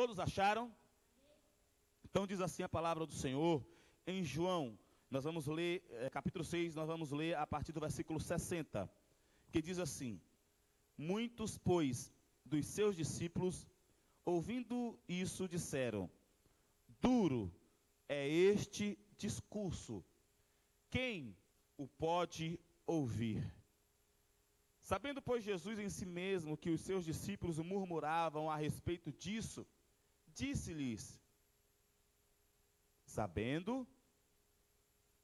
Todos acharam? Então diz assim a palavra do Senhor em João. Nós vamos ler, capítulo 6, nós vamos ler a partir do versículo 60, que diz assim: muitos, pois, dos seus discípulos, ouvindo isso, disseram: duro é este discurso, quem o pode ouvir? Sabendo, pois, Jesus em si mesmo que os seus discípulos murmuravam a respeito disso, disse-lhes, sabendo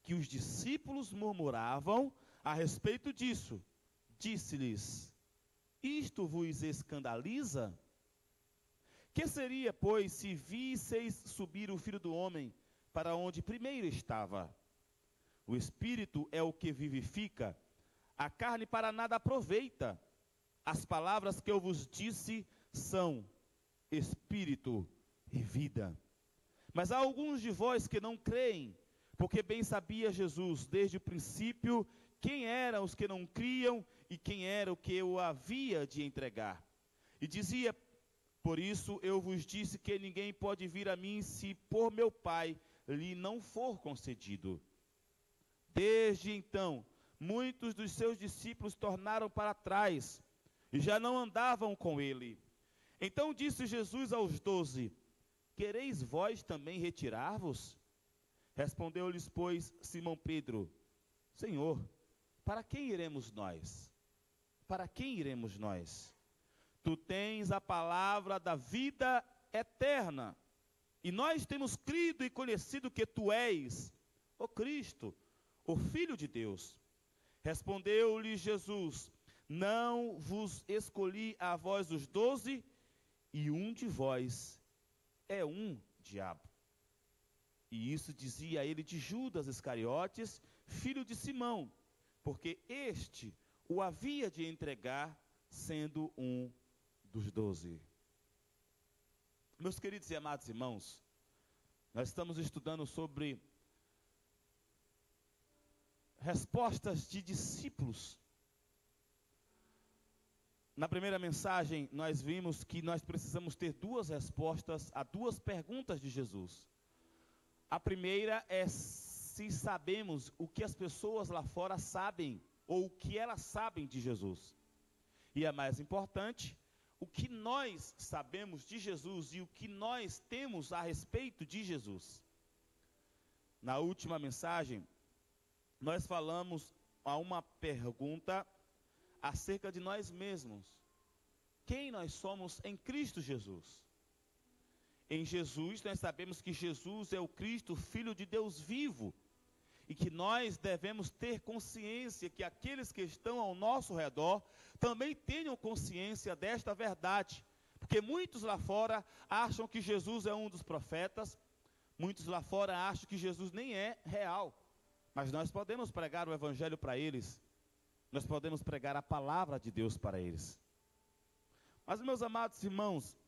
que os discípulos murmuravam a respeito disso, disse-lhes, isto vos escandaliza? Que seria, pois, se visseis subir o Filho do Homem para onde primeiro estava? O Espírito é o que vivifica, a carne para nada aproveita. As palavras que eu vos disse são Espírito e vida. Mas há alguns de vós que não creem, porque bem sabia Jesus desde o princípio quem eram os que não criam e quem era o que o havia de entregar. E dizia, por isso eu vos disse que ninguém pode vir a mim se por meu Pai lhe não for concedido. Desde então, muitos dos seus discípulos tornaram para trás e já não andavam com ele. Então disse Jesus aos 12, quereis vós também retirar-vos? Respondeu-lhes, pois, Simão Pedro, Senhor, para quem iremos nós? Para quem iremos nós? Tu tens a palavra da vida eterna, e nós temos crido e conhecido que tu és o Cristo, o Filho de Deus. Respondeu-lhe Jesus, não vos escolhi a vós os 12, e um de vós é um diabo. E isso dizia ele de Judas Iscariotes, filho de Simão, porque este o havia de entregar, sendo um dos 12. Meus queridos e amados irmãos, nós estamos estudando sobre respostas de discípulos. Na primeira mensagem, nós vimos que nós precisamos ter duas respostas a duas perguntas de Jesus. A primeira é se sabemos o que as pessoas lá fora sabem, ou o que elas sabem de Jesus. E a mais importante, o que nós sabemos de Jesus e o que nós temos a respeito de Jesus. Na última mensagem, nós falamos a uma pergunta acerca de nós mesmos. Quem nós somos em Cristo Jesus? Em Jesus, nós sabemos que Jesus é o Cristo, Filho de Deus vivo. E que nós devemos ter consciência que aqueles que estão ao nosso redor também tenham consciência desta verdade. Porque muitos lá fora acham que Jesus é um dos profetas. Muitos lá fora acham que Jesus nem é real. Mas nós podemos pregar o evangelho para eles. Nós podemos pregar a palavra de Deus para eles. Mas, meus amados irmãos,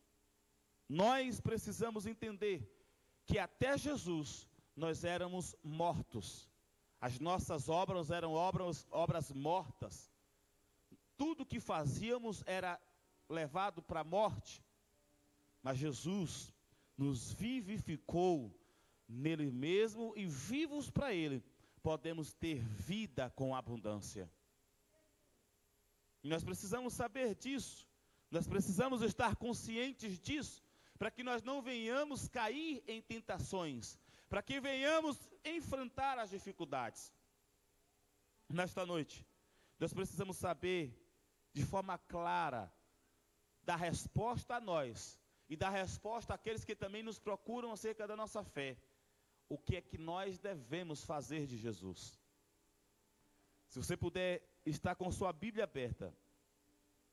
nós precisamos entender que até Jesus nós éramos mortos. As nossas obras eram obras mortas. Tudo que fazíamos era levado para a morte. Mas Jesus nos vivificou nele mesmo e vivos para ele podemos ter vida com abundância. E nós precisamos saber disso. Nós precisamos estar conscientes disso, para que nós não venhamos cair em tentações, para que venhamos enfrentar as dificuldades. Nesta noite, nós precisamos saber de forma clara da resposta a nós e da resposta àqueles que também nos procuram acerca da nossa fé. O que é que nós devemos fazer de Jesus? Se você puder estar com sua Bíblia aberta,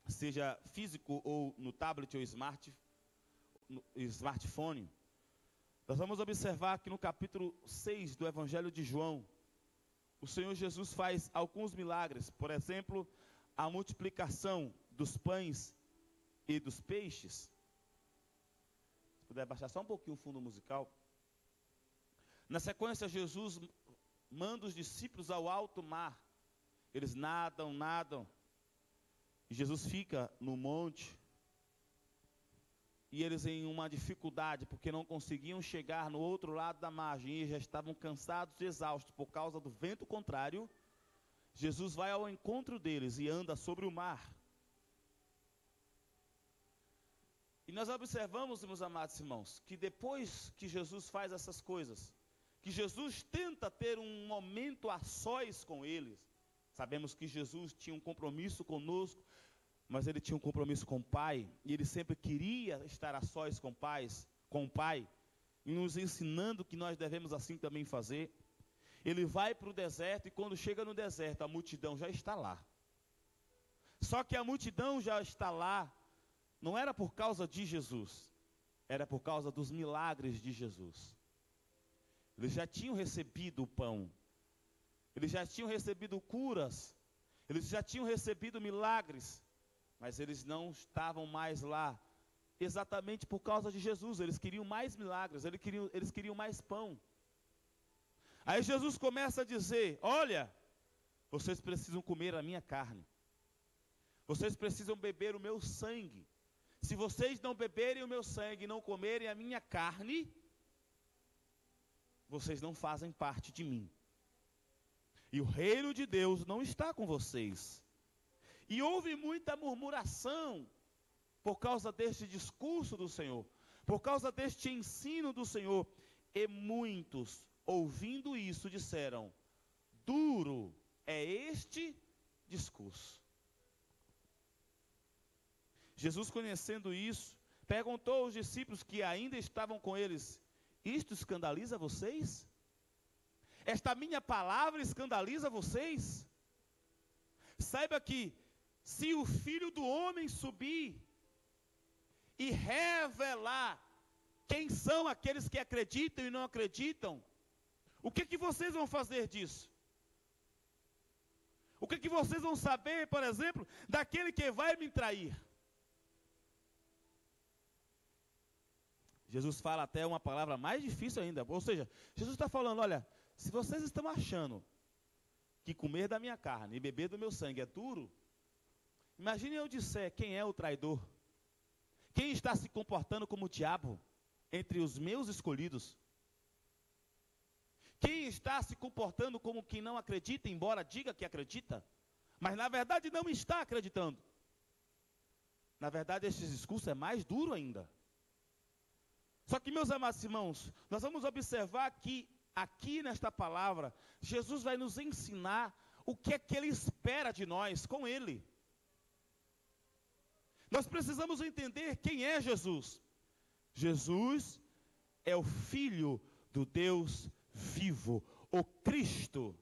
seja físico ou no tablet ou smartphone, nós vamos observar que no capítulo 6 do Evangelho de João, o Senhor Jesus faz alguns milagres. Por exemplo, a multiplicação dos pães e dos peixes. Se puder baixar só um pouquinho o fundo musical. Na sequência, Jesus manda os discípulos ao alto mar. Eles nadam. E Jesus fica no monte. e eles em uma dificuldade, porque não conseguiam chegar no outro lado da margem, e já estavam cansados e exaustos por causa do vento contrário, Jesus vai ao encontro deles e anda sobre o mar. E nós observamos, meus amados irmãos, que depois que Jesus faz essas coisas, que Jesus tenta ter um momento a sós com eles, sabemos que Jesus tinha um compromisso conosco, mas ele tinha um compromisso com o Pai, e ele sempre queria estar a sós com o Pai, e nos ensinando que nós devemos assim também fazer. Ele vai para o deserto, e quando chega no deserto, a multidão já está lá. Só que a multidão já está lá, não era por causa de Jesus, era por causa dos milagres de Jesus. Eles já tinham recebido o pão, eles já tinham recebido curas, eles já tinham recebido milagres, mas eles não estavam mais lá, exatamente por causa de Jesus. Eles queriam mais milagres, eles queriam mais pão. Aí Jesus começa a dizer: olha, vocês precisam comer a minha carne, vocês precisam beber o meu sangue. Se vocês não beberem o meu sangue e não comerem a minha carne, vocês não fazem parte de mim. E o reino de Deus não está com vocês. E houve muita murmuração por causa deste discurso do Senhor, por causa deste ensino do Senhor. E muitos, ouvindo isso, disseram: duro é este discurso. Jesus, conhecendo isso, perguntou aos discípulos que ainda estavam com eles: isto escandaliza vocês? Esta minha palavra escandaliza vocês? Saiba que se o Filho do Homem subir e revelar quem são aqueles que acreditam e não acreditam, o que vocês vão fazer disso? O que vocês vão saber, por exemplo, daquele que vai me trair? Jesus fala até uma palavra mais difícil ainda, ou seja, Jesus está falando: olha, se vocês estão achando que comer da minha carne e beber do meu sangue é duro, imagine eu disser quem é o traidor, quem está se comportando como o diabo entre os meus escolhidos, quem está se comportando como quem não acredita, embora diga que acredita, mas na verdade não está acreditando. Na verdade, esse discurso é mais duro ainda. Só que, meus amados irmãos, nós vamos observar que aqui nesta palavra, Jesus vai nos ensinar o que é que Ele espera de nós com Ele. Nós precisamos entender quem é Jesus. Jesus é o Filho do Deus vivo, o Cristo.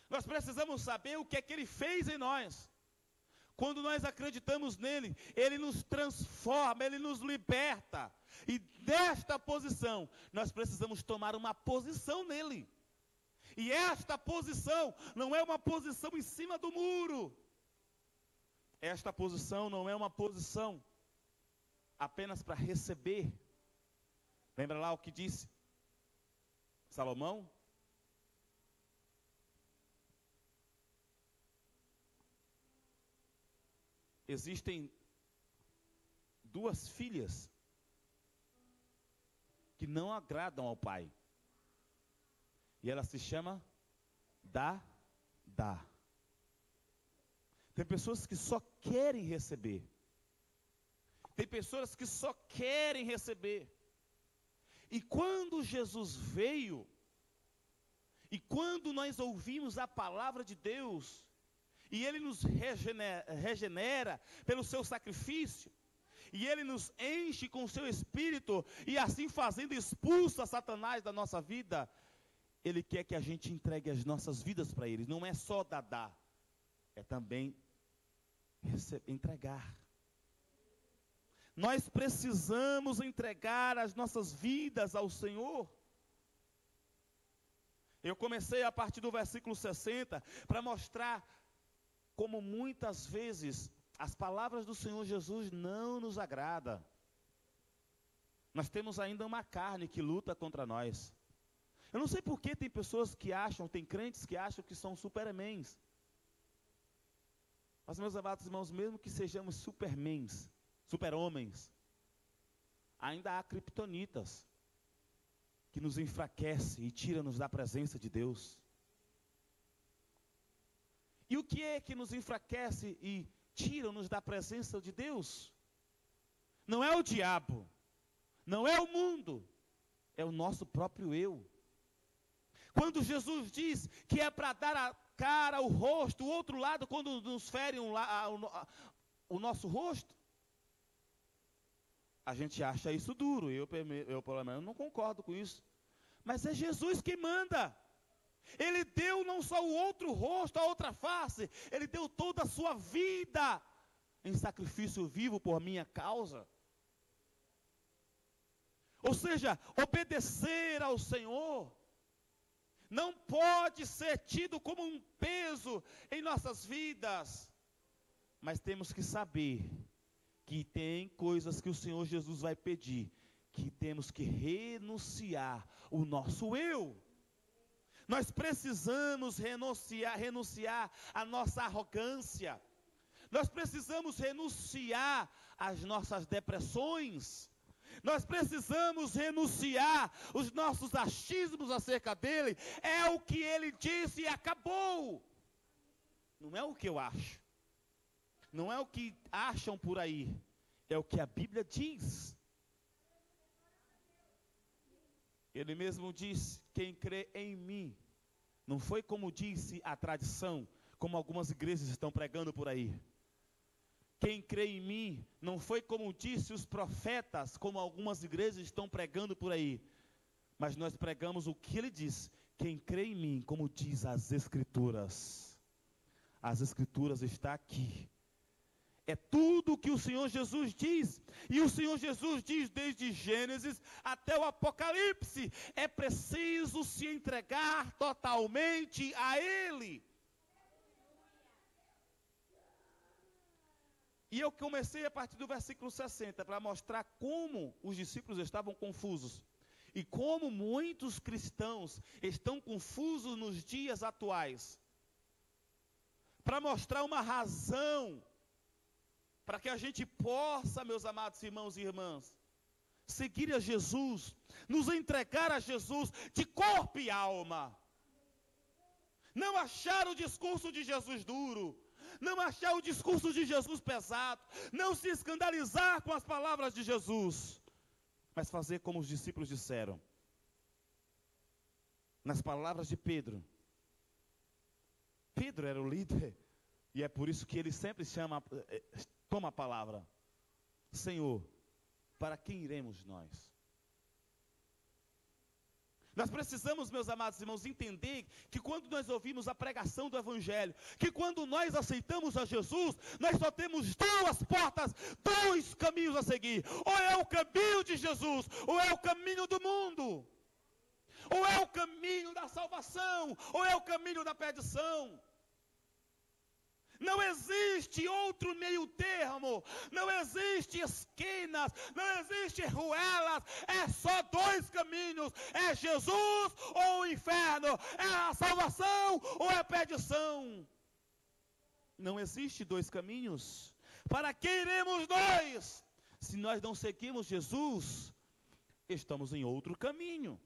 Nós precisamos saber o que é que Ele fez em nós. Quando nós acreditamos nele, Ele nos transforma, Ele nos liberta. E desta posição, nós precisamos tomar uma posição nele. E esta posição não é uma posição em cima do muro. Esta posição não é uma posição apenas para receber. Lembra lá o que disse Salomão? Existem duas filhas que não agradam ao pai. E ela se chama Dá. Tem pessoas que só querem receber. Tem pessoas que só querem receber. E quando Jesus veio, e quando nós ouvimos a palavra de Deus, e Ele nos regenera pelo seu sacrifício, e Ele nos enche com o seu Espírito, e assim fazendo expulsa Satanás da nossa vida, Ele quer que a gente entregue as nossas vidas para Ele. Não é só dar, é também entregar. Nós precisamos entregar as nossas vidas ao Senhor. Eu comecei a partir do versículo 60 para mostrar como muitas vezes as palavras do Senhor Jesus não nos agradam. Nós temos ainda uma carne que luta contra nós. Eu não sei por que tem pessoas que acham, tem crentes que acham que são supermans. Mas, meus amados irmãos, mesmo que sejamos supermans, super-homens. Ainda há criptonitas que nos enfraquece e tira-nos da presença de Deus. E o que é que nos enfraquece e tira-nos da presença de Deus? Não é o diabo, não é o mundo, é o nosso próprio eu. Quando Jesus diz que é para dar a cara, o rosto, o outro lado, quando nos ferem o nosso rosto, a gente acha isso duro. Eu pelo menos, não concordo com isso. Mas é Jesus que manda. Ele deu não só o outro rosto, a outra face, Ele deu toda a sua vida em sacrifício vivo por minha causa. Ou seja, obedecer ao Senhor não pode ser tido como um peso em nossas vidas. Mas temos que saber que tem coisas que o Senhor Jesus vai pedir, que temos que renunciar o nosso eu. Nós precisamos renunciar à nossa arrogância. Nós precisamos renunciar às nossas depressões. Nós precisamos renunciar os nossos achismos acerca dele. É o que ele disse e acabou. Não é o que eu acho. Não é o que acham por aí. É o que a Bíblia diz. Ele mesmo diz: quem crê em mim. Não foi como disse a tradição, como algumas igrejas estão pregando por aí. Quem crê em mim, não foi como disse os profetas, como algumas igrejas estão pregando por aí. Mas nós pregamos o que ele diz. Quem crê em mim, como diz as Escrituras. As Escrituras estão aqui. É tudo o que o Senhor Jesus diz. E o Senhor Jesus diz desde Gênesis até o Apocalipse. É preciso se entregar totalmente a Ele. E eu comecei a partir do versículo 60 para mostrar como os discípulos estavam confusos. E como muitos cristãos estão confusos nos dias atuais. Para mostrar uma razão para que a gente possa, meus amados irmãos e irmãs, seguir a Jesus, nos entregar a Jesus de corpo e alma. Não achar o discurso de Jesus duro, não achar o discurso de Jesus pesado, não se escandalizar com as palavras de Jesus, mas fazer como os discípulos disseram. Nas palavras de Pedro. Pedro era o líder, e é por isso que ele sempre toma a palavra. Senhor, para quem iremos nós? Nós precisamos, meus amados irmãos, entender que quando nós ouvimos a pregação do Evangelho, que quando nós aceitamos a Jesus, nós só temos duas portas, dois caminhos a seguir. Ou é o caminho de Jesus, ou é o caminho do mundo. Ou é o caminho da salvação, ou é o caminho da perdição. Não existe outro meio termo, não existe esquinas, não existe ruelas, é só dois caminhos, é Jesus ou o inferno, é a salvação ou é a perdição. Não existe dois caminhos. Para que iremos nós? Se nós não seguimos Jesus, estamos em outro caminho.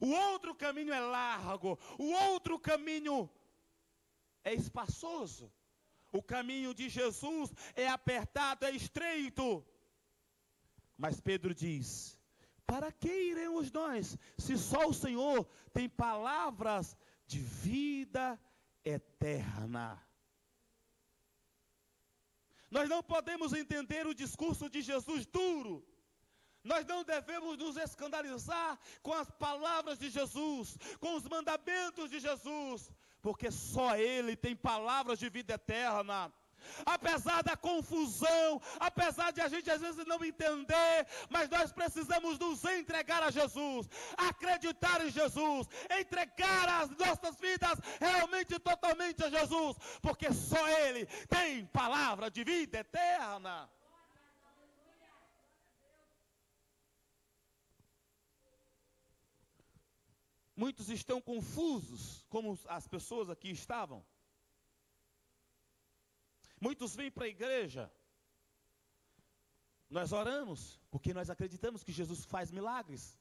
O outro caminho é largo, o outro caminho é espaçoso. O caminho de Jesus é apertado, é estreito. Mas Pedro diz: para que iremos nós, se só o Senhor tem palavras de vida eterna? Nós não podemos entender o discurso de Jesus duro. Nós não devemos nos escandalizar com as palavras de Jesus, com os mandamentos de Jesus, porque só Ele tem palavras de vida eterna. Apesar da confusão, apesar de a gente às vezes não entender, mas nós precisamos nos entregar a Jesus, acreditar em Jesus, entregar as nossas vidas realmente totalmente a Jesus, porque só Ele tem palavra de vida eterna. Muitos estão confusos, como as pessoas aqui estavam. Muitos vêm para a igreja, Nós oramos porque nós acreditamos que Jesus faz milagres.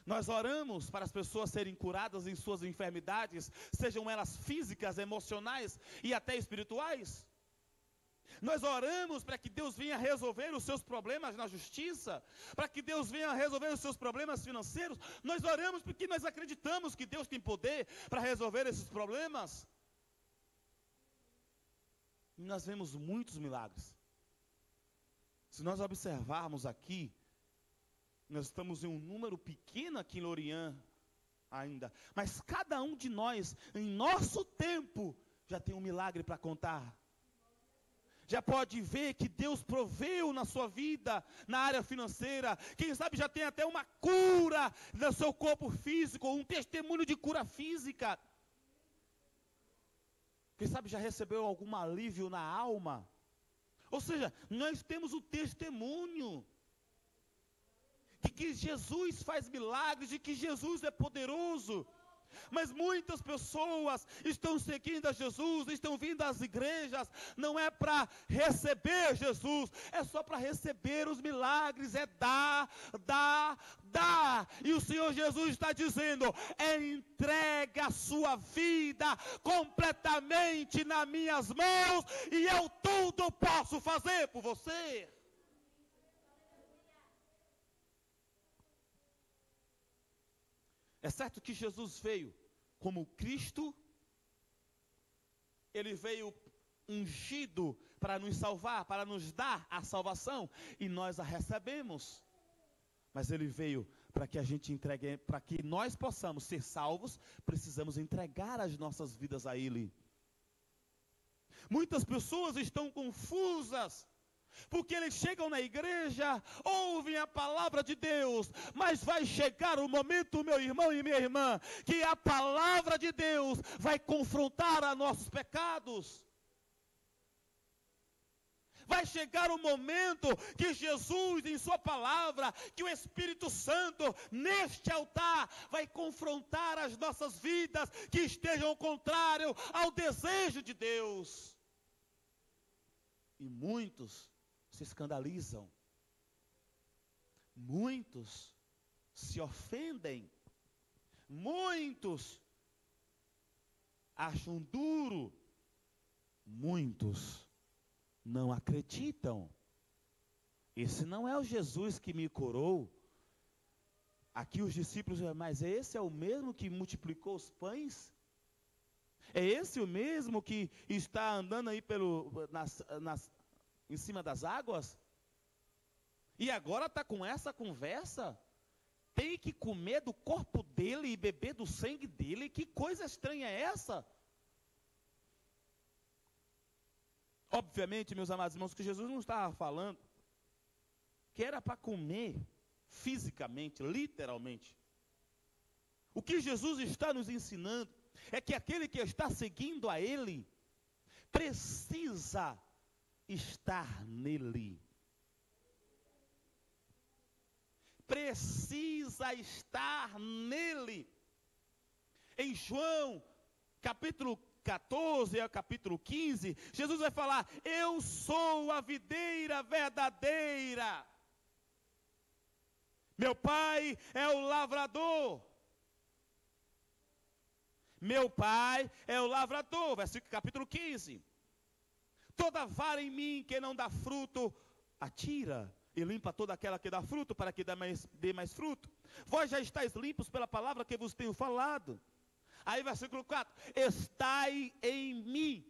Nós oramos para as pessoas serem curadas em suas enfermidades, sejam elas físicas, emocionais e até espirituais. Nós oramos para que Deus venha resolver os seus problemas na justiça, para que Deus venha resolver os seus problemas financeiros. Nós oramos porque nós acreditamos que Deus tem poder para resolver esses problemas. E nós vemos muitos milagres. Se nós observarmos aqui, nós estamos em um número pequeno aqui em Lorian ainda, mas cada um de nós, em nosso tempo, já tem um milagre para contar. Já pode ver que Deus proveu na sua vida, na área financeira. Quem sabe já tem até uma cura no seu corpo físico, um testemunho de cura física. Quem sabe já recebeu algum alívio na alma. Ou seja, nós temos o testemunho de que Jesus faz milagres, de que Jesus é poderoso. Mas muitas pessoas estão seguindo a Jesus, estão vindo às igrejas, não é para receber Jesus, é só para receber os milagres, é dar. E o Senhor Jesus está dizendo, entrega a sua vida completamente nas minhas mãos, e eu tudo posso fazer por você. É certo que Jesus veio como Cristo, ele veio ungido para nos salvar, para nos dar a salvação, e nós a recebemos. Mas ele veio para que a gente entregue, para que nós possamos ser salvos, precisamos entregar as nossas vidas a Ele. Muitas pessoas estão confusas, porque eles chegam na igreja, ouvem a palavra de Deus, mas vai chegar o momento, meu irmão e minha irmã, que a palavra de Deus vai confrontar a nossos pecados. Vai chegar o momento que Jesus, em sua palavra, que o Espírito Santo, neste altar, vai confrontar as nossas vidas, que estejam contrárias ao desejo de Deus. E muitos se escandalizam, muitos se ofendem, muitos acham duro, muitos não acreditam. Esse não é o Jesus que me curou. Aqui os discípulos, mas esse é o mesmo que multiplicou os pães? É esse o mesmo que está andando aí em cima das águas? E agora está com essa conversa? Tem que comer do corpo dele e beber do sangue dele? Que coisa estranha é essa? Obviamente, meus amados irmãos, que Jesus não estava falando que era para comer fisicamente, literalmente. O que Jesus está nos ensinando é que aquele que está seguindo a Ele precisa estar nele. Precisa estar nele. Em João, capítulo 14 ao capítulo 15, Jesus vai falar, eu sou a videira verdadeira. Meu pai é o lavrador. Meu pai é o lavrador, versículo capítulo 15. Toda vara em mim que não dá fruto, atira e limpa toda aquela que dá fruto, para que dê mais fruto. Vós já estáis limpos pela palavra que vos tenho falado. Aí versículo 4, estai em mim,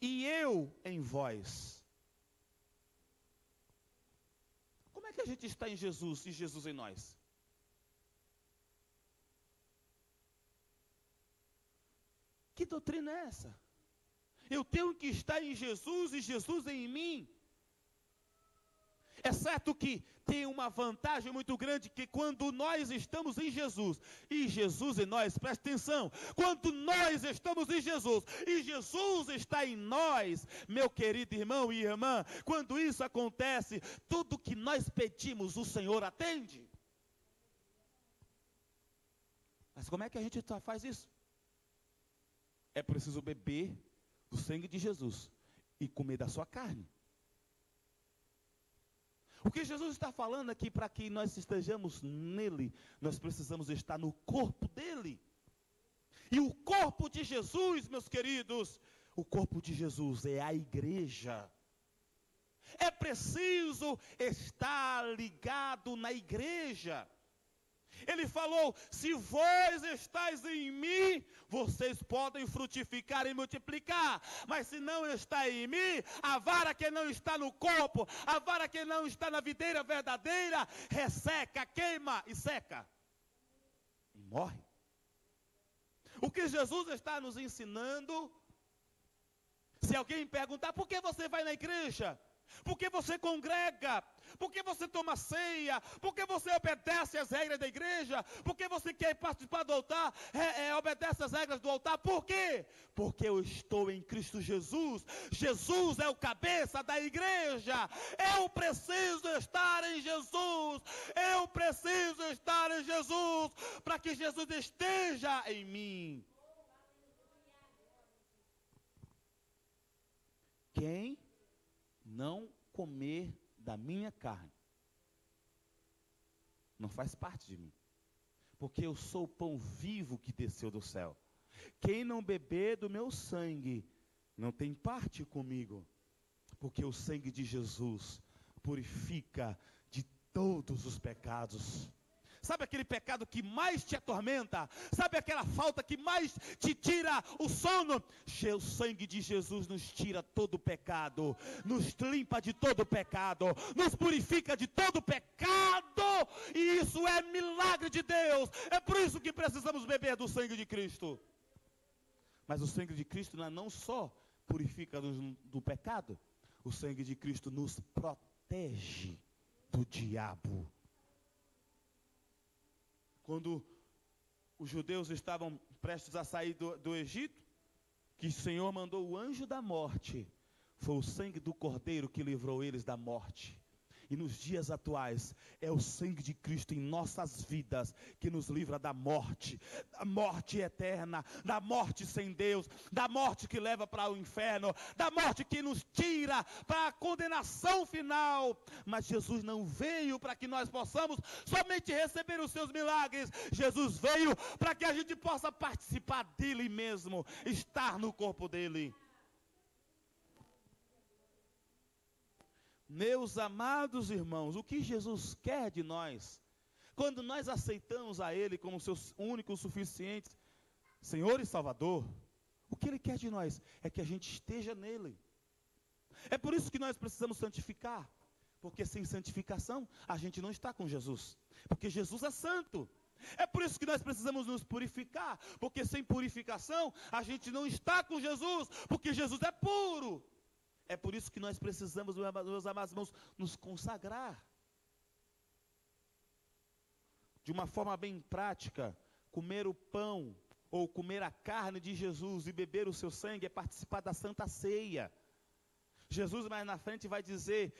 e eu em vós. Como é que a gente está em Jesus e Jesus em nós? Que doutrina é essa? Eu tenho que estar em Jesus e Jesus em mim. É certo que tem uma vantagem muito grande, que quando nós estamos em Jesus, e Jesus em nós, presta atenção, quando nós estamos em Jesus, e Jesus está em nós, meu querido irmão e irmã, quando isso acontece, tudo que nós pedimos, o Senhor atende. Mas como é que a gente faz isso? É preciso beber do sangue de Jesus e comer da sua carne. O que Jesus está falando aqui, para que nós estejamos nele, nós precisamos estar no corpo dele. E o corpo de Jesus, meus queridos, o corpo de Jesus é a igreja. É preciso estar ligado na igreja. Ele falou: se vós estáis em mim, vocês podem frutificar e multiplicar. Mas se não está em mim, a vara que não está no corpo, a vara que não está na videira verdadeira, resseca, queima e seca. E morre. O que Jesus está nos ensinando, se alguém perguntar: por que você vai na igreja? Por que você congrega? Por que você toma ceia? Por que você obedece às regras da igreja? Por que você quer participar do altar? Obedece às regras do altar? Por quê? Porque eu estou em Cristo Jesus. Jesus é o cabeça da igreja. Eu preciso estar em Jesus. Eu preciso estar em Jesus, para que Jesus esteja em mim. Quem não comer da minha carne não faz parte de mim, porque eu sou o pão vivo que desceu do céu. Quem não beber do meu sangue não tem parte comigo, porque o sangue de Jesus purifica de todos os pecados. Sabe aquele pecado que mais te atormenta? Sabe aquela falta que mais te tira o sono? O sangue de Jesus nos tira todo o pecado, nos limpa de todo o pecado, nos purifica de todo o pecado, e isso é milagre de Deus. É por isso que precisamos beber do sangue de Cristo. Mas o sangue de Cristo não só purifica-nos do pecado, o sangue de Cristo nos protege do diabo. Quando os judeus estavam prestes a sair do Egito, que o Senhor mandou o anjo da morte, foi o sangue do Cordeiro que livrou eles da morte. E nos dias atuais, é o sangue de Cristo em nossas vidas que nos livra da morte eterna, da morte sem Deus, da morte que leva para o inferno, da morte que nos tira para a condenação final. Mas Jesus não veio para que nós possamos somente receber os seus milagres. Jesus veio para que a gente possa participar dele mesmo, estar no corpo dele. Meus amados irmãos, o que Jesus quer de nós, quando nós aceitamos a Ele como seu único, suficiente Senhor e Salvador, o que Ele quer de nós é que a gente esteja nele. É por isso que nós precisamos santificar, porque sem santificação a gente não está com Jesus, porque Jesus é santo. É por isso que nós precisamos nos purificar, porque sem purificação a gente não está com Jesus, porque Jesus é puro. É por isso que nós precisamos, meus amados irmãos, nos consagrar. De uma forma bem prática, comer o pão ou comer a carne de Jesus e beber o seu sangue é participar da Santa Ceia. Jesus mais na frente vai dizer,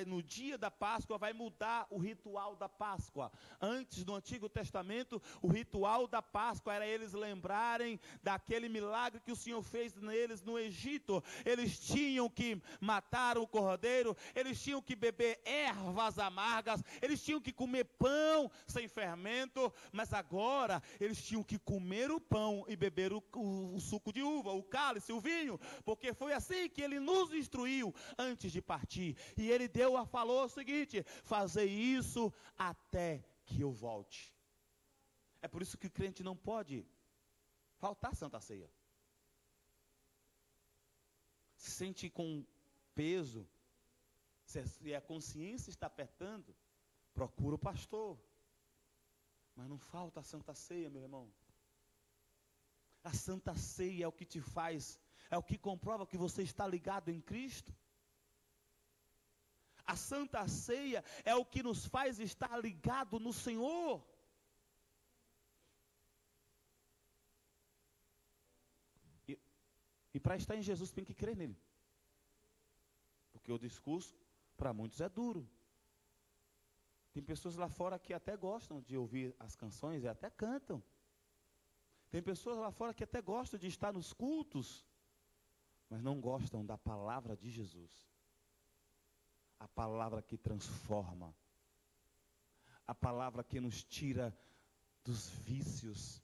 no dia da Páscoa vai mudar o ritual da Páscoa. Antes, no Antigo Testamento, o ritual da Páscoa era eles lembrarem daquele milagre que o Senhor fez neles no Egito. Eles tinham que matar o cordeiro, eles tinham que beber ervas amargas, eles tinham que comer pão sem fermento, mas agora eles tinham que comer o pão e beber o suco de uva, o cálice, o vinho, porque foi assim que ele nos instruiu antes de partir. E ele falou o seguinte: fazei isso até que eu volte. É por isso que o crente não pode faltar Santa Ceia. Se sente com peso, se a consciência está apertando, procura o pastor. Mas não falta a Santa Ceia, meu irmão. A Santa Ceia é o que te faz, é o que comprova que você está ligado em Cristo. A Santa Ceia é o que nos faz estar ligado no Senhor. E para estar em Jesus tem que crer nele. Porque o discurso para muitos é duro. Tem pessoas lá fora que até gostam de ouvir as canções e até cantam. Tem pessoas lá fora que até gostam de estar nos cultos, mas não gostam da palavra de Jesus. a palavra que transforma, a palavra que nos tira dos vícios,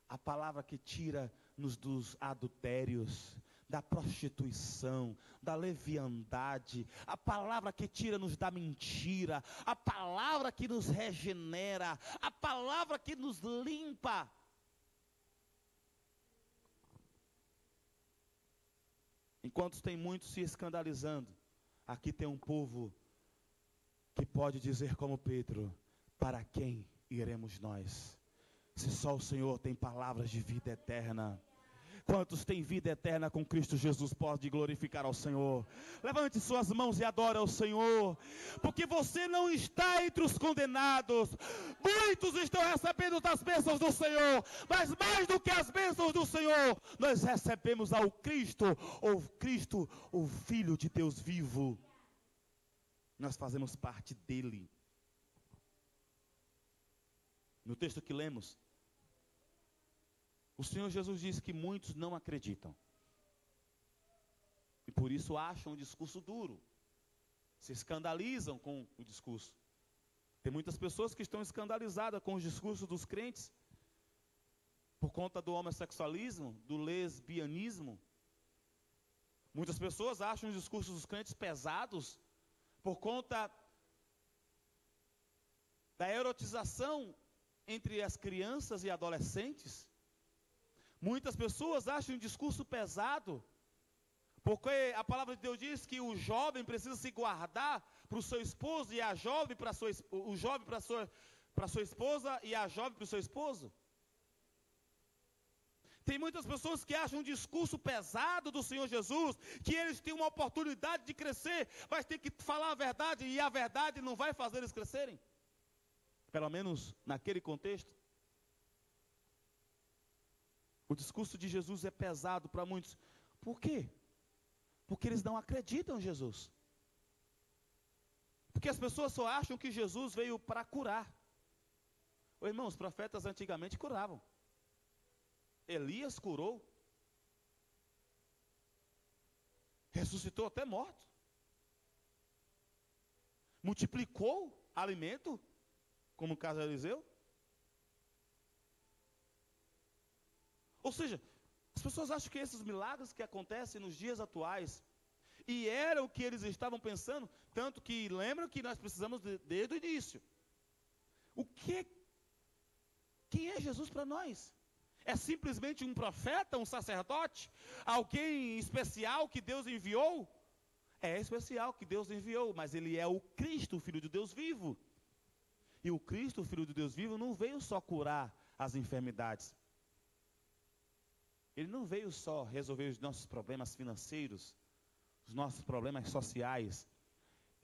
a palavra que tira-nos dos adultérios, da prostituição, da leviandade, a palavra que tira-nos da mentira, a palavra que nos regenera, a palavra que nos limpa. Enquanto tem muitos se escandalizando, aqui tem um povo que pode dizer como Pedro: para quem iremos nós? Se só o Senhor tem palavras de vida eterna. Quantos têm vida eterna com Cristo Jesus pode glorificar ao Senhor? Levante suas mãos e adore ao Senhor, porque você não está entre os condenados. Muitos estão recebendo das bênçãos do Senhor, mas mais do que as bênçãos do Senhor, nós recebemos ao Cristo, o Filho de Deus vivo. Nós fazemos parte dele. No texto que lemos, o Senhor Jesus disse que muitos não acreditam. E por isso acham o discurso duro. Se escandalizam com o discurso. Tem muitas pessoas que estão escandalizadas com os discursos dos crentes. Por conta do homossexualismo, do lesbianismo. Muitas pessoas acham os discursos dos crentes pesados. Por conta da erotização entre as crianças e adolescentes. Muitas pessoas acham um discurso pesado, porque a palavra de Deus diz que o jovem precisa se guardar para o seu esposo, e a jovem para o jovem para sua esposa, e a jovem para o seu esposo. Tem muitas pessoas que acham um discurso pesado do Senhor Jesus, que eles têm uma oportunidade de crescer, mas tem que falar a verdade, e a verdade não vai fazer eles crescerem. Pelo menos naquele contexto. O discurso de Jesus é pesado para muitos. Por quê? Porque eles não acreditam em Jesus. Porque as pessoas só acham que Jesus veio para curar. Ô, irmãos, os profetas antigamente curavam. Elias curou. Ressuscitou até morto. Multiplicou alimento, como o caso de Eliseu. Ou seja, as pessoas acham que esses milagres que acontecem nos dias atuais, e era o que eles estavam pensando, tanto que lembram que nós precisamos desde o início. Quem é Jesus para nós? É simplesmente um profeta, um sacerdote? Alguém especial que Deus enviou? É especial que Deus enviou, mas ele é o Cristo, o Filho de Deus vivo. E o Cristo, o Filho de Deus vivo, não veio só curar as enfermidades. Ele não veio só resolver os nossos problemas financeiros, os nossos problemas sociais.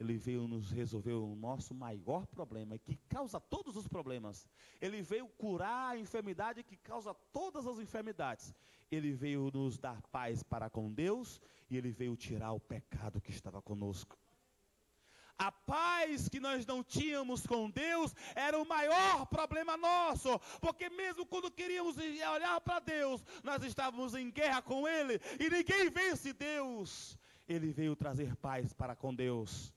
Ele veio nos resolver o nosso maior problema, que causa todos os problemas. Ele veio curar a enfermidade que causa todas as enfermidades. Ele veio nos dar paz para com Deus, e ele veio tirar o pecado que estava conosco. A paz que nós não tínhamos com Deus era o maior problema nosso, porque mesmo quando queríamos olhar para Deus, nós estávamos em guerra com Ele, e ninguém vence Deus. Ele veio trazer paz para com Deus.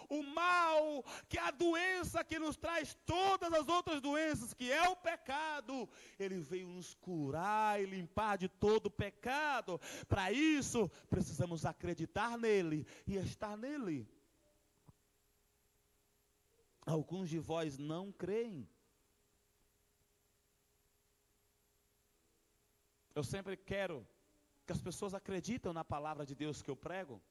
O mal, que é a doença que nos traz todas as outras doenças, que é o pecado, Ele veio nos curar e limpar de todo o pecado. Para isso, precisamos acreditar nele e estar nele. Alguns de vós não creem. Eu sempre quero que as pessoas acreditem na palavra de Deus que eu prego.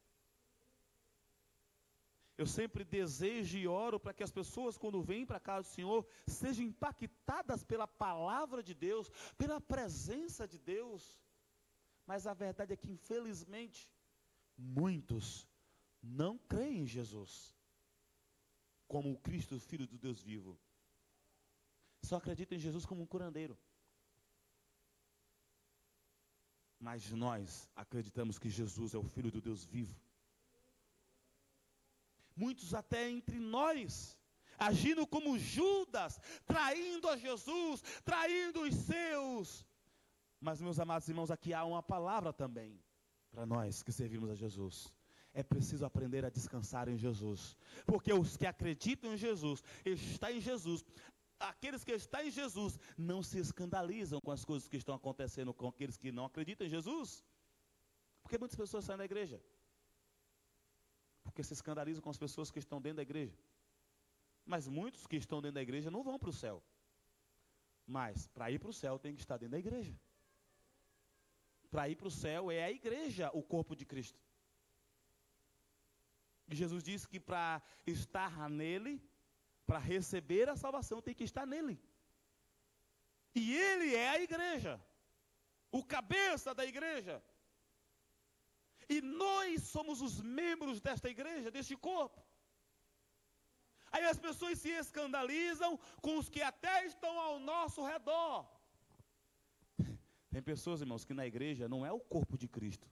Eu sempre desejo e oro para que as pessoas, quando vêm para a casa do Senhor, sejam impactadas pela palavra de Deus, pela presença de Deus. Mas a verdade é que, infelizmente, muitos não creem em Jesus como o Cristo, o Filho do Deus vivo. Só acreditam em Jesus como um curandeiro. Mas nós acreditamos que Jesus é o Filho do Deus vivo. Muitos até entre nós, agindo como Judas, traindo a Jesus, traindo os seus. Mas, meus amados irmãos, aqui há uma palavra também para nós que servimos a Jesus. é preciso aprender a descansar em Jesus. Porque os que acreditam em Jesus, estão em Jesus, aqueles que estão em Jesus, não se escandalizam com as coisas que estão acontecendo com aqueles que não acreditam em Jesus. Porque muitas pessoas saem da igreja. Porque se escandalizam com as pessoas que estão dentro da igreja. Mas muitos que estão dentro da igreja não vão para o céu. Mas para ir para o céu tem que estar dentro da igreja. Para ir para o céu é a igreja, o corpo de Cristo. E Jesus disse que para estar nele, para receber a salvação, tem que estar nele. E ele é a igreja, o cabeça da igreja. E nós somos os membros desta igreja, deste corpo. Aí as pessoas se escandalizam com os que até estão ao nosso redor. Tem pessoas, irmãos, que na igreja não é o corpo de Cristo.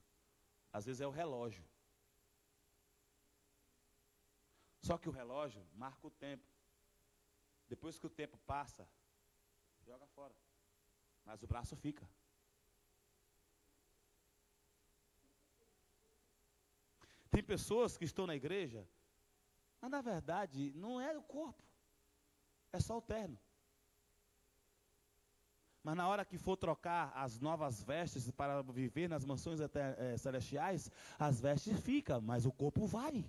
Às vezes é o relógio. Só que o relógio marca o tempo. Depois que o tempo passa, joga fora. Mas o braço fica. Tem pessoas que estão na igreja, mas na verdade não é o corpo. É só o terno. Mas na hora que for trocar as novas vestes para viver nas mansões celestiais, as vestes ficam, mas o corpo vai.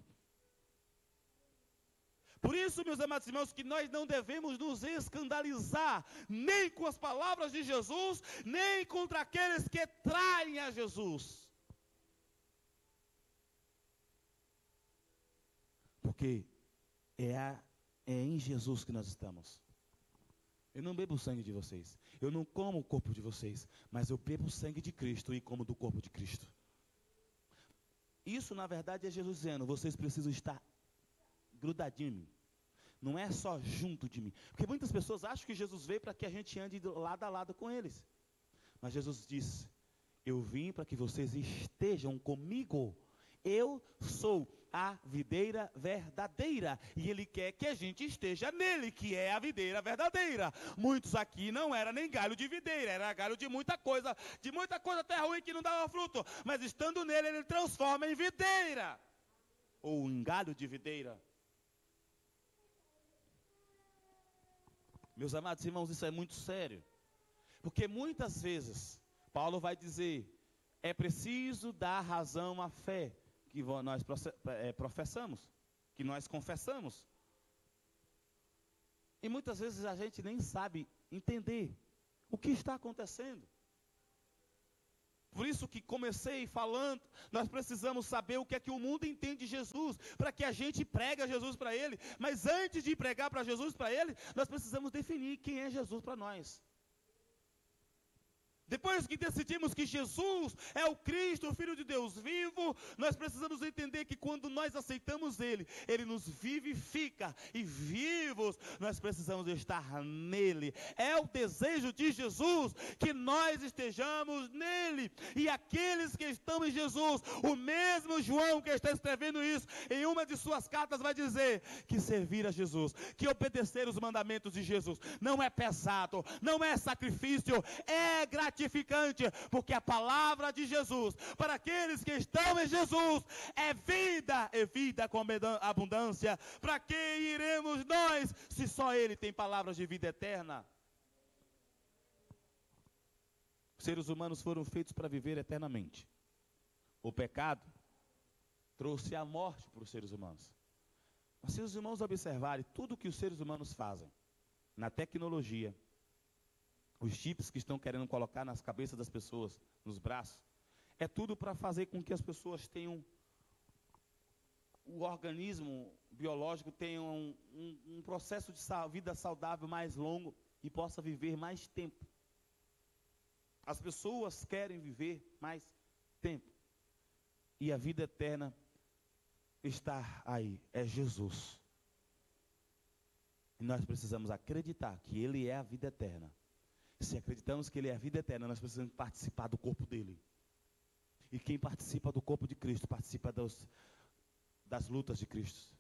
Por isso, meus amados irmãos, que nós não devemos nos escandalizar, nem com as palavras de Jesus, nem contra aqueles que traem a Jesus. Porque é em Jesus que nós estamos. Eu não bebo o sangue de vocês. Eu não como o corpo de vocês. Mas eu bebo o sangue de Cristo e como do corpo de Cristo. Isso, na verdade, é Jesus dizendo, vocês precisam estar grudadinho em mim. Não é só junto de mim. Porque muitas pessoas acham que Jesus veio para que a gente ande lado a lado com eles. Mas Jesus disse, eu vim para que vocês estejam comigo. Eu sou a videira verdadeira, e Ele quer que a gente esteja nele, que é a videira verdadeira. Muitos aqui não era nem galho de videira, era galho de muita coisa até ruim que não dava fruto, mas estando nele, Ele transforma em videira, ou em galho de videira. Meus amados irmãos, isso é muito sério, porque muitas vezes, Paulo vai dizer, é preciso dar razão à fé, que nós professamos, que nós confessamos. E muitas vezes a gente nem sabe entender o que está acontecendo. Por isso que comecei falando, nós precisamos saber o que é que o mundo entende de Jesus, para que a gente pregue a Jesus para ele. Mas antes de pregar para Jesus para ele, nós precisamos definir quem é Jesus para nós. Depois que decidimos que Jesus é o Cristo, o Filho de Deus vivo, nós precisamos entender que quando nós aceitamos Ele, Ele nos vivifica, e vivos nós precisamos estar nele. É o desejo de Jesus que nós estejamos nele, e aqueles que estão em Jesus, o mesmo João que está escrevendo isso, em uma de suas cartas vai dizer que servir a Jesus, que obedecer os mandamentos de Jesus, não é pesado, não é sacrifício, é gratificante, porque a palavra de Jesus, para aqueles que estão em Jesus, é vida, e vida com abundância. Para que iremos nós, se só Ele tem palavras de vida eterna? Os seres humanos foram feitos para viver eternamente. O pecado trouxe a morte para os seres humanos. Mas se os irmãos observarem tudo que os seres humanos fazem, na tecnologia, os chips que estão querendo colocar nas cabeças das pessoas, nos braços, é tudo para fazer com que as pessoas tenham, o organismo biológico tenha um processo de vida saudável mais longo e possa viver mais tempo. As pessoas querem viver mais tempo. E a vida eterna está aí, é Jesus. E nós precisamos acreditar que Ele é a vida eterna. Se acreditamos que Ele é a vida eterna, nós precisamos participar do corpo dEle. E quem participa do corpo de Cristo, participa das lutas de Cristo.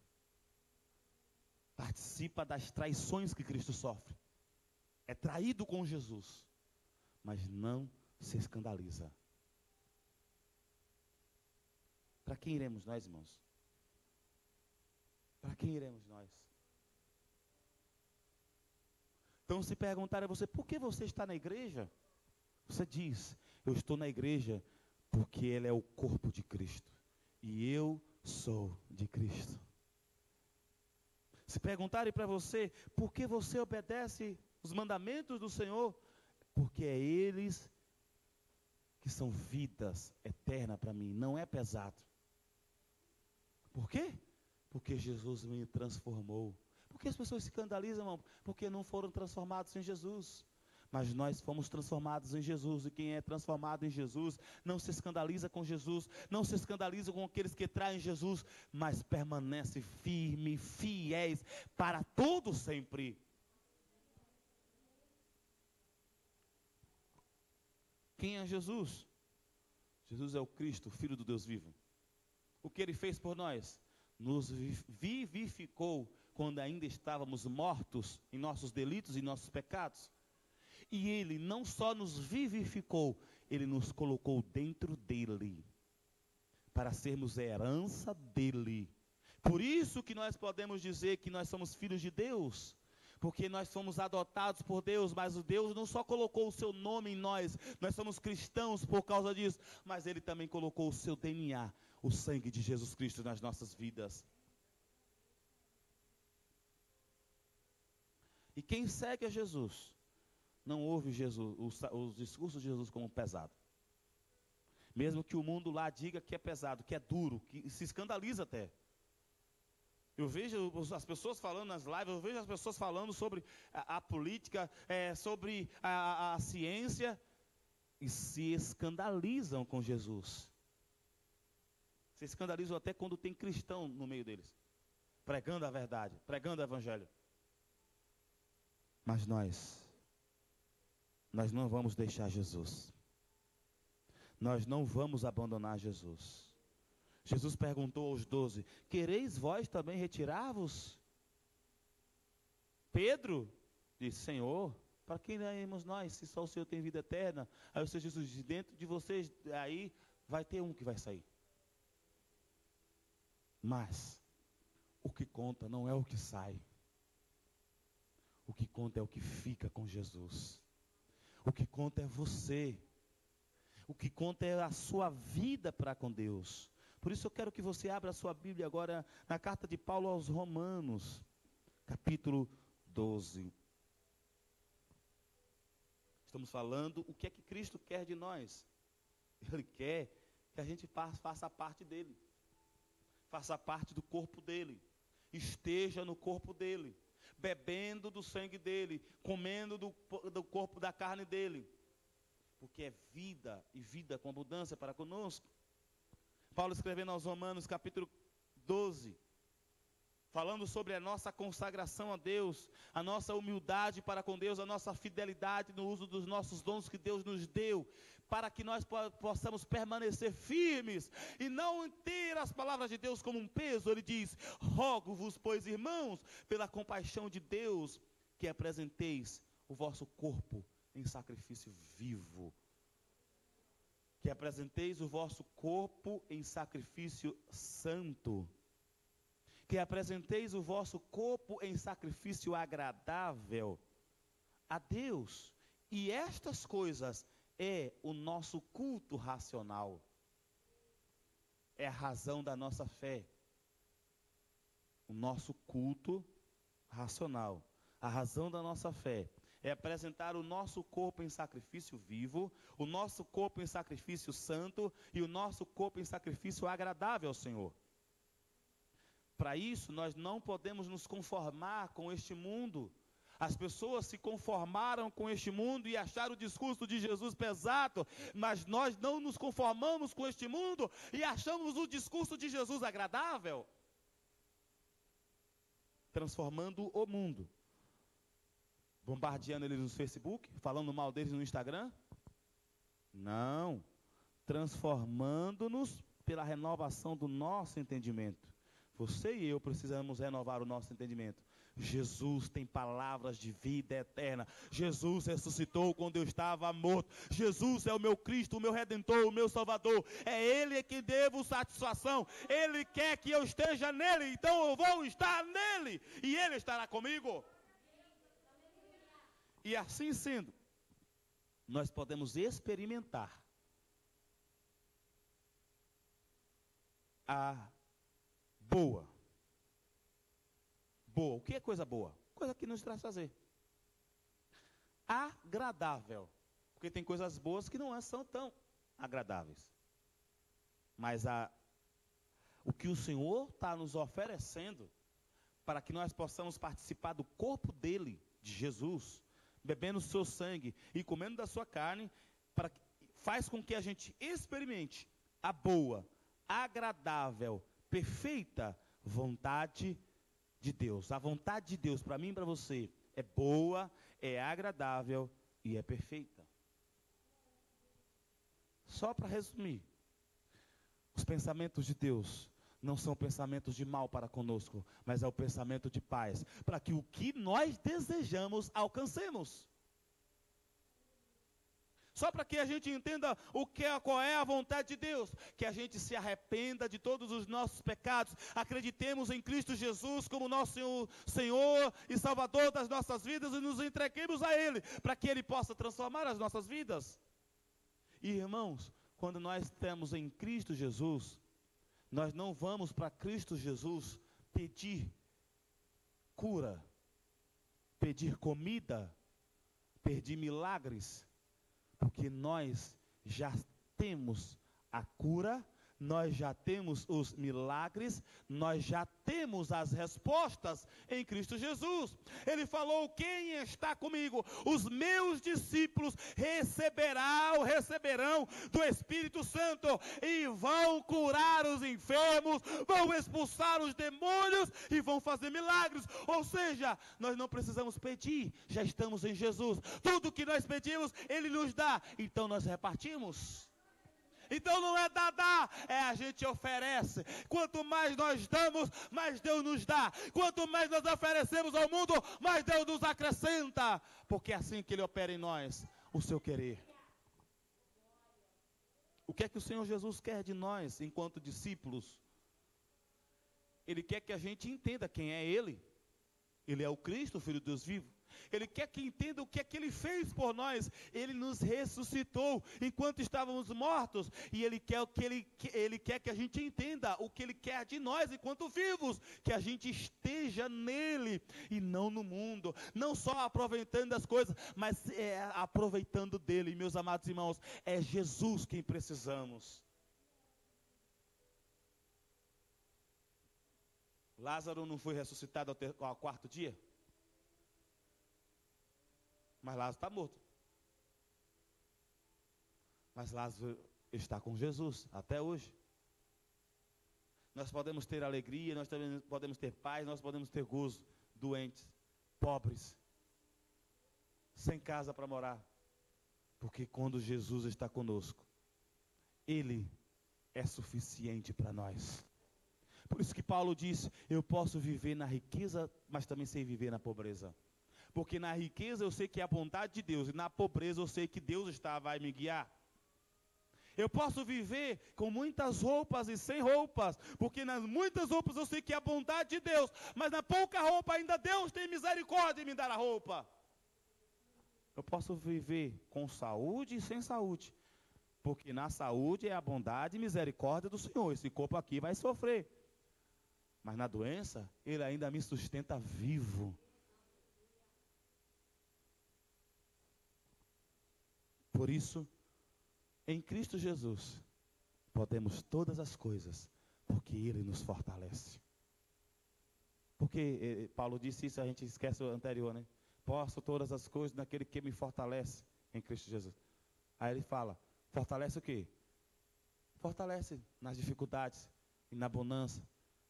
Participa das traições que Cristo sofre. É traído com Jesus, mas não se escandaliza. Para quem iremos nós, irmãos? Para quem iremos nós? Então, se perguntarem a você, por que você está na igreja? Você diz, eu estou na igreja porque ela é o corpo de Cristo. E eu sou de Cristo. Se perguntarem para você, por que você obedece os mandamentos do Senhor? Porque é eles que são vidas eternas para mim, não é pesado. Por quê? Porque Jesus me transformou. Por que as pessoas se escandalizam, irmão? Porque não foram transformados em Jesus. Mas nós fomos transformados em Jesus, e quem é transformado em Jesus, não se escandaliza com Jesus, não se escandaliza com aqueles que traem Jesus, mas permanece firme, fiéis, para todo sempre. Quem é Jesus? Jesus é o Cristo, Filho do Deus vivo. O que Ele fez por nós? Nos vivificou quando ainda estávamos mortos em nossos delitos e nossos pecados. E Ele não só nos vivificou, Ele nos colocou dentro dEle, para sermos a herança dEle. Por isso que nós podemos dizer que nós somos filhos de Deus, porque nós fomos adotados por Deus, mas o Deus não só colocou o seu nome em nós somos cristãos por causa disso, mas Ele também colocou o seu DNA, o sangue de Jesus Cristo nas nossas vidas. E quem segue a Jesus, não ouve Jesus, os discursos de Jesus como pesado. Mesmo que o mundo lá diga que é pesado, que é duro, que se escandaliza até. Eu vejo as pessoas falando nas lives, eu vejo as pessoas falando sobre a política, sobre a ciência, e se escandalizam com Jesus. Se escandalizam até quando tem cristão no meio deles, pregando a verdade, pregando o evangelho. Mas nós não vamos deixar Jesus. Nós não vamos abandonar Jesus. Jesus perguntou aos 12, quereis vós também retirar-vos? Pedro disse, Senhor, para quem iremos nós, se só o Senhor tem vida eterna? Aí o Senhor Jesus disse, dentro de vocês, aí vai ter um que vai sair. Mas, o que conta não é o que sai. O que conta é o que fica com Jesus. O que conta é você. O que conta é a sua vida para com Deus. Por isso eu quero que você abra a sua Bíblia agora na carta de Paulo aos Romanos, capítulo 12. Estamos falando o que é que Cristo quer de nós. Ele quer que a gente faça parte dele. Faça parte do corpo dele. Esteja no corpo dele. Bebendo do sangue dele, comendo do corpo, da carne dele, porque é vida, e vida com abundância para conosco. Paulo escrevendo aos Romanos, capítulo 12, falando sobre a nossa consagração a Deus, a nossa humildade para com Deus, a nossa fidelidade no uso dos nossos dons que Deus nos deu, para que nós possamos permanecer firmes e não ter as palavras de Deus como um peso. Ele diz, rogo-vos, pois, irmãos, pela compaixão de Deus, que apresenteis o vosso corpo em sacrifício vivo. Que apresenteis o vosso corpo em sacrifício santo. Que apresenteis o vosso corpo em sacrifício agradável a Deus. E estas coisas é o nosso culto racional. É a razão da nossa fé. O nosso culto racional. A razão da nossa fé é apresentar o nosso corpo em sacrifício vivo, o nosso corpo em sacrifício santo e o nosso corpo em sacrifício agradável ao Senhor. Para isso, nós não podemos nos conformar com este mundo. As pessoas se conformaram com este mundo e acharam o discurso de Jesus pesado, mas nós não nos conformamos com este mundo e achamos o discurso de Jesus agradável, transformando o mundo, bombardeando eles no Facebook, falando mal deles no Instagram. Não, transformando-nos pela renovação do nosso entendimento, Você e eu precisamos renovar o nosso entendimento. Jesus tem palavras de vida eterna. Jesus ressuscitou quando eu estava morto. Jesus é o meu Cristo, o meu Redentor, o meu Salvador. É Ele que devo satisfação. Ele quer que eu esteja nele, então eu vou estar nele. E Ele estará comigo. E assim sendo, nós podemos experimentar a boa. Boa. O que é coisa boa? Coisa que nos traz prazer. Agradável. Porque tem coisas boas que não são tão agradáveis. Mas o que o Senhor está nos oferecendo para que nós possamos participar do corpo dele, de Jesus, bebendo o seu sangue e comendo da sua carne, faz com que a gente experimente a boa, agradável, perfeita vontade de Deus. A vontade de Deus para mim e para você é boa, é agradável e é perfeita. Só para resumir, os pensamentos de Deus não são pensamentos de mal para conosco, mas é o pensamento de paz, para que o que nós desejamos alcancemos. Só para que a gente entenda qual é a vontade de Deus, que a gente se arrependa de todos os nossos pecados, acreditemos em Cristo Jesus como nosso Senhor e Salvador das nossas vidas e nos entreguemos a Ele, para que Ele possa transformar as nossas vidas. E irmãos, quando nós estamos em Cristo Jesus, nós não vamos para Cristo Jesus pedir cura, pedir comida, pedir milagres, porque nós já temos a cura, nós já temos os milagres, nós já temos as respostas em Cristo Jesus. Ele falou: quem está comigo? Os meus discípulos receberão do Espírito Santo e vão curar os enfermos, vão expulsar os demônios e vão fazer milagres. Ou seja, nós não precisamos pedir, já estamos em Jesus. Tudo que nós pedimos, Ele nos dá, então nós repartimos. Então não é dar, é a gente oferece. Quanto mais nós damos, mais Deus nos dá. Quanto mais nós oferecemos ao mundo, mais Deus nos acrescenta. Porque é assim que Ele opera em nós, o seu querer. O que é que o Senhor Jesus quer de nós, enquanto discípulos? Ele quer que a gente entenda quem é Ele. Ele é o Cristo, o Filho de Deus vivo. Ele quer que entenda o que é que Ele fez por nós. Ele nos ressuscitou enquanto estávamos mortos. E Ele quer que a gente entenda o que Ele quer de nós enquanto vivos. Que a gente esteja nele e não no mundo. Não só aproveitando as coisas, mas aproveitando dele. Meus amados irmãos, é Jesus quem precisamos. Lázaro não foi ressuscitado ao quarto dia? Mas Lázaro está morto. Mas Lázaro está com Jesus até hoje. Nós podemos ter alegria, nós também podemos ter paz, nós podemos ter gozo. Doentes, pobres, sem casa para morar. Porque quando Jesus está conosco, Ele é suficiente para nós. Por isso que Paulo diz: eu posso viver na riqueza, mas também sei viver na pobreza. Porque na riqueza eu sei que é a vontade de Deus, e na pobreza eu sei que Deus vai me guiar. Eu posso viver com muitas roupas e sem roupas, porque nas muitas roupas eu sei que é a vontade de Deus, mas na pouca roupa ainda Deus tem misericórdia em me dar a roupa. Eu posso viver com saúde e sem saúde, porque na saúde é a bondade e misericórdia do Senhor. Esse corpo aqui vai sofrer, mas na doença Ele ainda me sustenta vivo. Por isso, em Cristo Jesus, podemos todas as coisas, porque Ele nos fortalece. Porque Paulo disse isso, a gente esquece o anterior, né? Posso todas as coisas naquele que me fortalece em Cristo Jesus. Aí ele fala, fortalece o quê? Fortalece nas dificuldades e na bonança.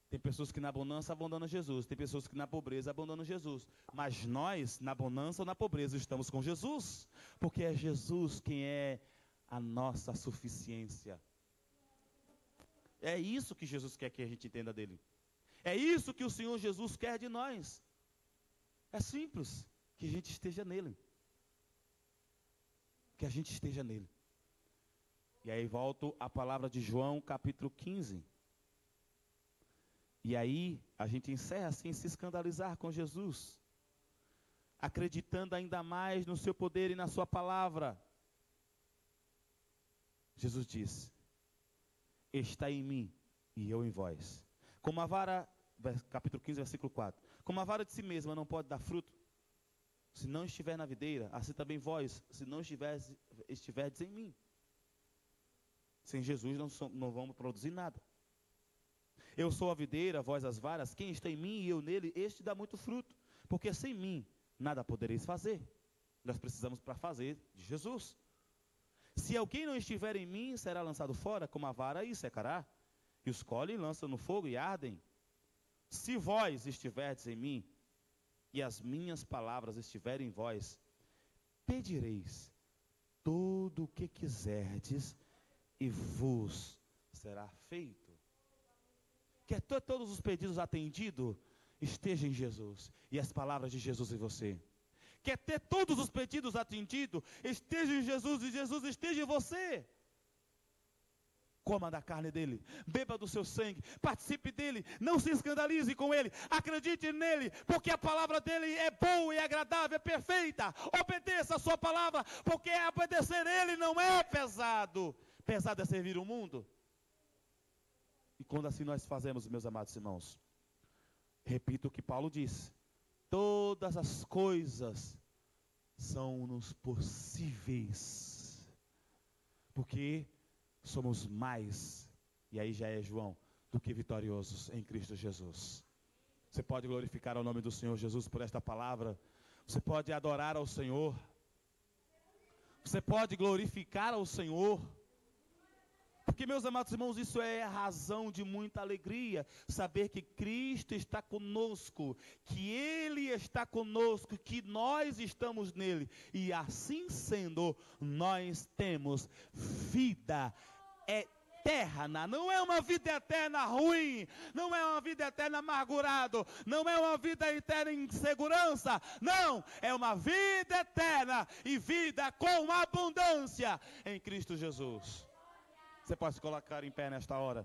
Tem pessoas que na bonança abandonam Jesus, tem pessoas que na pobreza abandonam Jesus. Mas nós, na bonança ou na pobreza, estamos com Jesus. Porque é Jesus quem é a nossa suficiência. É isso que Jesus quer que a gente entenda dele. É isso que o Senhor Jesus quer de nós. É simples, que a gente esteja nele. Que a gente esteja nele. E aí volto à palavra de João, capítulo 15. E aí a gente encerra sem se escandalizar com Jesus, acreditando ainda mais no seu poder e na sua palavra. Jesus diz: está em mim e eu em vós. Como a vara, capítulo 15, versículo 4. Como a vara de si mesma não pode dar fruto, se não estiver na videira, assim também vós, se não estiverdes em mim. Sem Jesus não vamos produzir nada. Eu sou a videira, vós as varas, quem está em mim e eu nele, este dá muito fruto. Porque sem mim, nada podereis fazer. Nós precisamos para fazer de Jesus. Se alguém não estiver em mim, será lançado fora, como a vara, e secará. E os colhem, lançam no fogo e ardem. Se vós estiverdes em mim, e as minhas palavras estiverem em vós, pedireis tudo o que quiserdes, e vos será feito. Quer todos os pedidos atendidos? Esteja em Jesus, e as palavras de Jesus em você. Quer ter todos os pedidos atendidos? Esteja em Jesus, e Jesus esteja em você. Coma da carne dele, beba do seu sangue, participe dele, não se escandalize com ele, acredite nele, porque a palavra dele é boa e agradável, é perfeita. Obedeça a sua palavra, porque obedecer ele não é pesado. Pesado é servir o mundo. E quando assim nós fazemos, meus amados irmãos, repito o que Paulo diz: todas as coisas são-nos possíveis, porque somos mais, e aí já é João, do que vitoriosos em Cristo Jesus. Você pode glorificar o nome do Senhor Jesus por esta palavra. Você pode adorar ao Senhor. Você pode glorificar ao Senhor. Porque, meus amados irmãos, isso é razão de muita alegria, saber que Cristo está conosco, que Ele está conosco, que nós estamos nele, e assim sendo, nós temos vida eterna. Não é uma vida eterna ruim, não é uma vida eterna amargurado, não é uma vida eterna em insegurança, não, é uma vida eterna e vida com abundância em Cristo Jesus. Você pode se colocar em pé nesta hora.